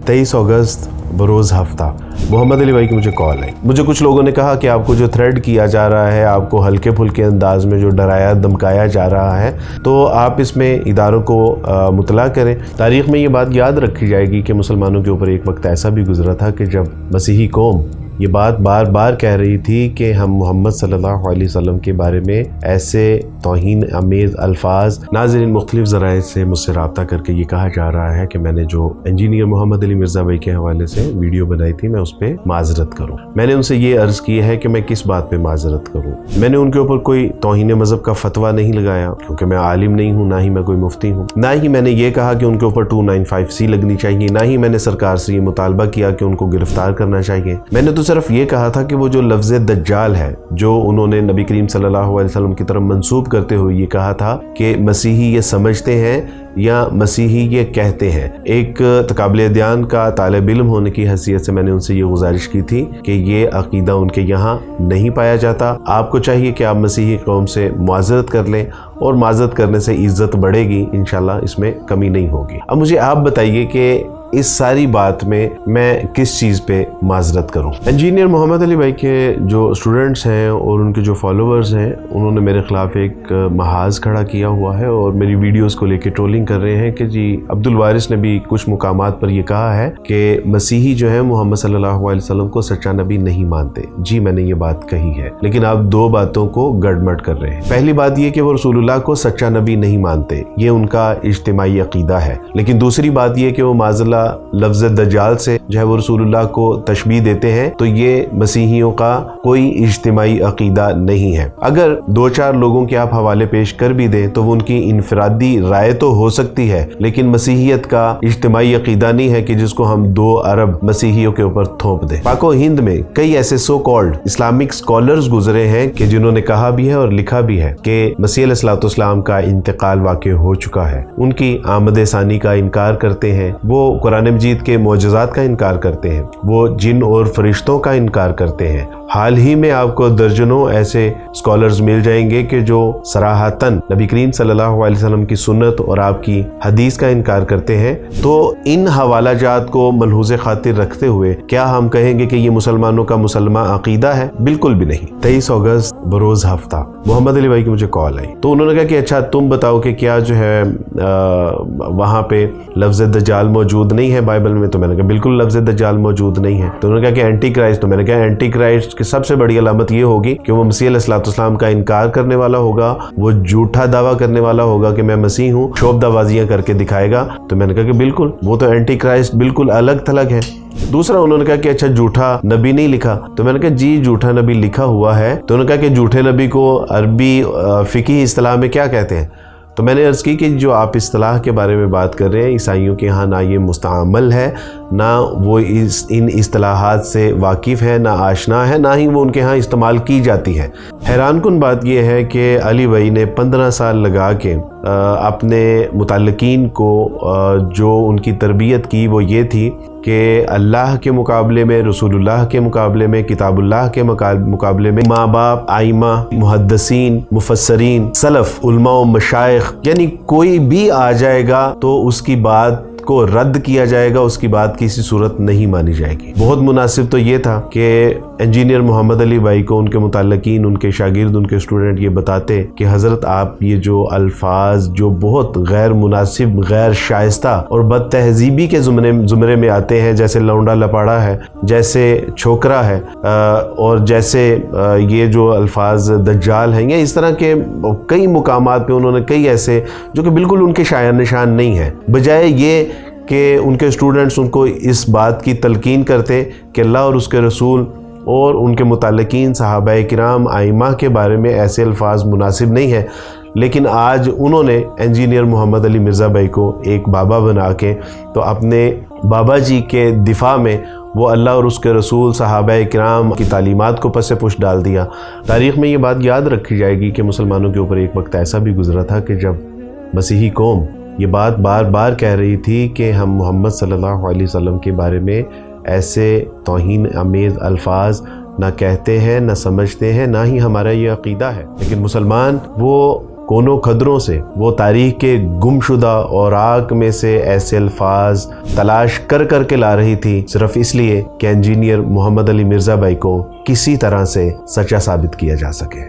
23 अगस्त बरोज़ हफ्ता मोहम्मद अली भाई की मुझे कॉल आई। मुझे कुछ लोगों ने कहा कि आपको जो थ्रेड किया जा रहा है, आपको हल्के फुल्के अंदाज में जो डराया धमकाया जा रहा है, तो आप इसमें इदारों को मुतला करें। तारीख़ में ये बात याद रखी जाएगी कि मुसलमानों के ऊपर एक वक्त ऐसा भी गुजरा था कि जब मसीही कौम ये बात बार बार कह रही थी कि हम मोहम्मद सल्लल्लाहु अलैहि वसल्लम के बारे में ऐसे तौहीन अमेज़ अल्फाज, नाज़रीन मुख्तलिफ़ ज़राए से मुझसे रब्ता करके ये कहा जा रहा है कि मैंने जो इंजीनियर मोहम्मद अली मिर्ज़ा भाई के हवाले से वीडियो बनाई थी मैं उस पर माजरत करूँ। मैंने उनसे ये अर्ज़ की है कि मैं किस बात पर माजरत करूँ। मैंने उनके ऊपर कोई तौहीन मज़हब का फतवा नहीं लगाया, क्योंकि मैं आलिम नहीं हूँ, ना ही मैं कोई मुफ्ती हूँ। ना ही मैंने ये कहा कि उनके ऊपर 295C लगनी चाहिए, ना ही मैंने सरकार से ये मुतालबा किया कि उनको गिरफ्तार करना चाहिए। मैंने तो सिर्फ ये कहा था कि वो जो लफ्ज़ दज्जाल है, जो उन्होंने नबी करीम सल्लल्लाहु अलैहि वसल्लम की तरफ मंसूब करते हुए ये कहा था कि मसीही ये समझते हैं या मसीही ये कहते हैं। एक तकाबले ध्यान का तालिब इल्म होने की हैसियत से मैंने उनसे ये गुजारिश की थी कि ये अकीदा उनके यहाँ नहीं पाया जाता। आपको चाहिए कि आप मसीही कौम से मुआज़रत कर लें, और माज़रत करने से इज़्ज़त बढ़ेगी, इंशाल्लाह इसमें कमी नहीं होगी। अब मुझे आप बताइए कि इस सारी बात में मैं किस चीज़ पे माज़रत करूं। इंजीनियर मोहम्मद अली भाई के जो स्टूडेंट्स हैं और उनके जो फॉलोअर्स हैं, उन्होंने मेरे ख़िलाफ़ एक महाज खड़ा किया हुआ है और मेरी वीडियोस को लेके ट्रोलिंग कर रहे हैं कि जी अब्दुल वारिस ने भी कुछ मुकामात पर यह कहा है कि मसीही जो है मोहम्मद सल्लल्लाहु अलैहि वसल्लम को सच्चा नबी नहीं मानते। जी मैंने ये बात कही है, लेकिन आप दो बातों को गड़बड़ कर रहे हैं। पहली बात ये कि वो रसूलुल्लाह को सच्चा नबी नहीं मानते, ये उनका इज्तिमाई अकीदा है। लेकिन दूसरी बात ये कि वो माज़ल्ला लफ्ज़ दज्जाल से जो है वो रसूलुल्लाह को तशबीह देते हैं, तो ये मसीहियों का कोई इज्तिमाई अकीदा नहीं है। अगर दो चार लोगों के आप हवाले पेश कर भी दें तो वो उनकी इनफरादी राय तो हो सकती है, लेकिन मसीहियत का इज्तिमाई अकीदा नहीं है कि जिसको हम 2 अरब मसीहियों के ऊपर थोप दें। पाको हिंद में कई ऐसे सो कॉल्ड इस्लामिक स्कॉलर्स गुजरे हैं कि जिन्होंने कहा भी है और लिखा भी है कि मसीह अलैहिस्सलाम का इंतकाल वाक़ई हो चुका है। उनकी आमद सानी का इनकार करते हैं, वो कुरान मजीद के मोजज़ात का इनकार करते हैं, वो जिन और फरिश्तों का इनकार करते हैं। हाल ही में आपको दर्जनों ऐसे स्कॉलर्स मिल जाएंगे कि जो सराहतन नबी करीम सल्लल्लाहु अलैहि वसल्लम की सुन्नत और आपकी हदीस का इनकार करते हैं। तो इन हवाला जात को मलहूज़े खातिर रखते हुए क्या हम कहेंगे कि ये मुसलमानों का मुसलमा अकीदा है? बिल्कुल भी नहीं। 23 अगस्त बरोज़ हफ्ता मोहम्मद अली भाई की मुझे कॉल आई, तो उन्होंने कहा कि अच्छा तुम बताओ कि क्या जो है वहाँ पे लफ्ज़ दज्जाल मौजूद नहीं है बाइबल में? तो मैंने कहा बिल्कुल लफ्ज़ दज्जाल मौजूद नहीं है। तो उन्होंने कहा कि एंटी क्राइस्ट। तो मैंने कहा एंटी क्राइस्ट की सबसे बड़ी अलामत ये होगी कि वो मसीह अलैहिस्सलाम का इनकार करने वाला होगा, वो झूठा दावा करने वाला होगा कि मैं मसीह हूँ, शोबदाबाजियां करके दिखाएगा। तो मैंने कहा कि बिल्कुल वो तो एंटी क्राइस्ट बिल्कुल अलग थलग है। दूसरा उन्होंने कहा कि अच्छा झूठा नबी नहीं लिखा। तो मैंने कहा जी झूठा नबी लिखा हुआ है। तो उन्होंने कहा कि झूठे नबी को अरबी फ़िक़ही इस्तिलाह में क्या कहते हैं? तो मैंने अर्ज़ की कि जो आप इस्तिलाह के बारे में बात कर रहे हैं, ईसाइयों के यहाँ ना ये मुस्तअमल है, ना वो इन इस्तिलाहात से वाकिफ़ है, ना आशना है, ना ही वो उनके यहाँ इस्तेमाल की जाती है। हैरान कुन बात यह है कि अली भाई ने 15 साल लगा के अपने मुतल्लिकीन को जो उनकी तरबियत की वो ये थी कि अल्लाह के मुकाबले में, रसूलुल्लाह के मुकाबले में, किताबुल्लाह के मुकाबले में माँ बाप, आइमा, मुहद्दिसीन, मुफस्सरीन, सलफ़, उलमा व मशाइख, यानी कोई भी आ जाएगा तो उसकी बात को रद्द किया जाएगा, उसकी बात किसी सूरत नहीं मानी जाएगी। बहुत मुनासिब तो ये था कि इंजीनियर मोहम्मद अली भाई को उनके मुतल्लिकीन, उनके शागिर्द, उनके स्टूडेंट ये बताते कि हज़रत आप ये जो अल्फाज जो बहुत गैर मुनासिब, गैर शाइस्ता और बद तहजीबी के ज़ुमरे में आते हैं, जैसे लौंडा लपाड़ा है, जैसे छोकरा है, और जैसे ये जो अल्फाज दज्जाल हैं, या इस तरह के कई मुकामात पे उन्होंने कई ऐसे जो कि बिल्कुल उनके शायर निशान नहीं है, बजाय ये कि उनके स्टूडेंट्स उनको इस बात की तलकीन करते कि अल्लाह और उसके रसूल और उनके मुतल्लिकीन सहाबाए किराम, आइमा के बारे में ऐसे अल्फाज मुनासिब नहीं है। लेकिन आज उन्होंने इंजीनियर मोहम्मद अली मिर्ज़ा भाई को एक बाबा बना के तो अपने बाबा जी के दिफा में वो अल्लाह और उसके रसूल, सहाबाए किराम की तालीमात को पसे पुश डाल दिया। तारीख़ में ये बात याद रखी जाएगी कि मुसलमानों के ऊपर एक वक्त ऐसा भी गुजरा था कि जब मसीही कौम ये बात बार बार कह रही थी कि हम मोहम्मद सल्लल्लाहु अलैहि वसल्लम के बारे में ऐसे तौहीन अमेज़ अल्फाज ना कहते हैं, ना समझते हैं, ना ही हमारा ये अक़ीदा है। लेकिन मुसलमान वो कोनों खदरों से वो तारीख के गुमशुदा औराक में से ऐसे अल्फाज तलाश कर कर के ला रही थी, सिर्फ इसलिए कि इंजीनियर मोहम्मद अली मिर्ज़ा भाई को किसी तरह से सच्चा साबित किया जा सके।